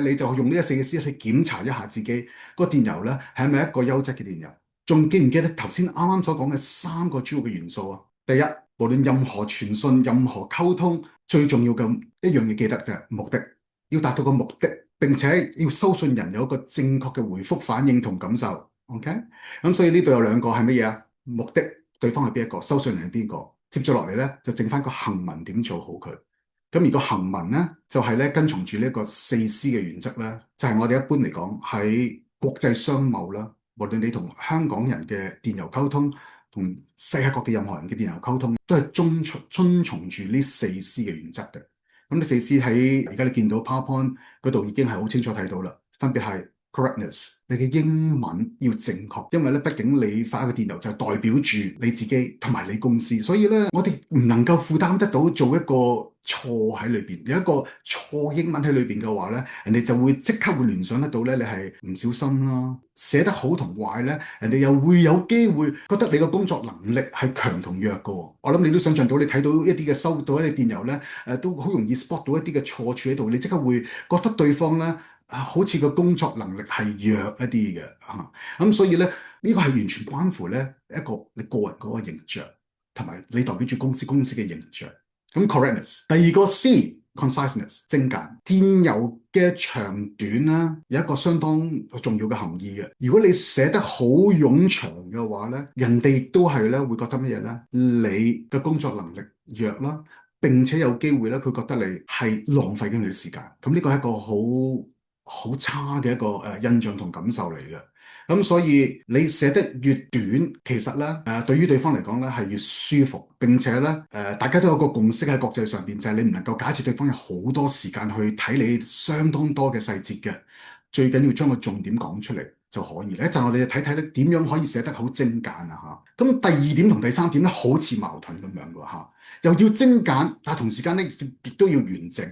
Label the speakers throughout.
Speaker 1: 你就用呢個四個 C 去檢查一下自己個電郵咧係咪一個優質嘅電郵。仲記唔記得頭先啱啱所講嘅三個主要嘅元素啊？第一，無論任何傳訊、任何溝通，最重要嘅一樣嘢記得就係目的，要達到個目的，並且要收信人有一個正確嘅回覆反應同感受。OK，咁所以呢度有兩個係乜嘢啊？目的，對方係邊一個，收信人係邊個？接住落嚟咧，就剩翻個行文點做好佢。咁而個行文咧，就係咧跟從住呢個四 C 嘅原則咧，就係我哋一般嚟講喺國際商貿啦，無論你同香港人嘅電郵溝通，同世界各地任何人嘅電郵溝通，都係遵從住呢四 C 嘅原則嘅。咁呢四 C 喺而家你見到 PowerPoint 嗰度已經係好清楚睇到啦，分別係 correctness，你嘅英文要正確，因為咧畢竟你發一個電郵就係代表住你自己同埋你公司，所以咧我哋唔能夠負擔得到做一個錯喺裏邊，有一個錯英文喺裏邊嘅話咧，人哋就會即刻會聯想得到咧你係唔小心啦，寫得好同壞咧，人哋又會有機會覺得你個工作能力係強同弱嘅喎。我諗你都想象到，你睇到一啲嘅收到一啲電郵咧，都好容易 spot 到一啲嘅錯處喺度，你即刻會覺得對方咧。好似個工作能力係弱一啲嘅咁所以咧呢個係完全關乎咧一個你個人嗰個形象，同埋你代表住公司嘅形象。咁 correctness，第二個 C conciseness 精簡，電郵嘅長短啦，有一個相當重要嘅含義嘅。如果你寫得好冗長嘅話咧，人哋亦都係咧會覺得乜嘢咧？你嘅工作能力弱啦，並且有機會咧，佢覺得你係浪費緊佢嘅時間。咁呢個係一個好差嘅一個印象同感受嚟嘅。咁所以你寫得越短，其實咧對於對方嚟講咧係越舒服，並且咧大家都有個共識喺國際上邊，就係你唔能夠假設對方有好多時間去睇你相當多嘅細節嘅，最緊要將個重點講出嚟就可以。一陣我哋就睇睇咧點樣可以寫得好精簡啊嚇。咁第二點同第三點咧好似矛盾咁樣嘅嚇，又要精簡，但係同時間咧亦都要完整。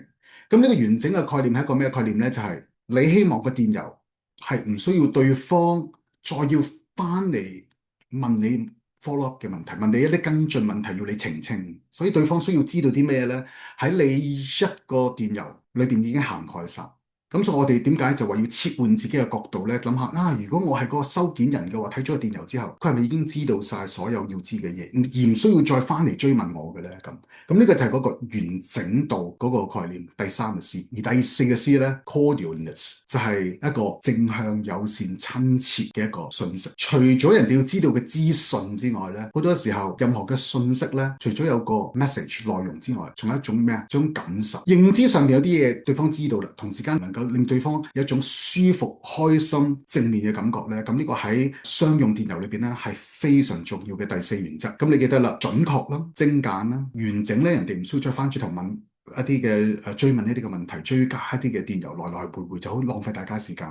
Speaker 1: 咁呢個完整嘅概念係一個咩概念咧？就係你希望個電郵係唔需要對方再要翻嚟問你 follow up 嘅問題，問你一啲跟進問題要你澄清，所以對方需要知道啲咩咧？喺你一個電郵裏邊已經涵蓋晒。咁所以我哋點解就話要切換自己嘅角度咧？諗下如果我係嗰個收件人嘅話，睇咗個電郵之後，佢係咪已經知道晒所有要知嘅嘢，而唔需要再翻嚟追問我嘅咧？咁呢個就係嗰個完整度嗰個概念，第三個 C。而第四個 C 咧，cordialness 就係一個正向、友善、親切嘅一個信息。除咗人哋要知道嘅資訊之外咧，好多時候任何嘅信息咧，除咗有個 message 內容之外，仲有一種咩啊？一種感受。認知上面有啲嘢對方知道啦，同時間能夠令對方有一種舒服、開心、正面嘅感覺咧，咁呢個喺商用電郵裏邊咧係非常重要嘅第四原則。咁你記得啦，準確啦、精簡啦、完整咧，人哋唔需要再翻轉頭問一啲嘅追問一啲嘅問題，追加一啲嘅電郵來來回回就好浪費大家時間。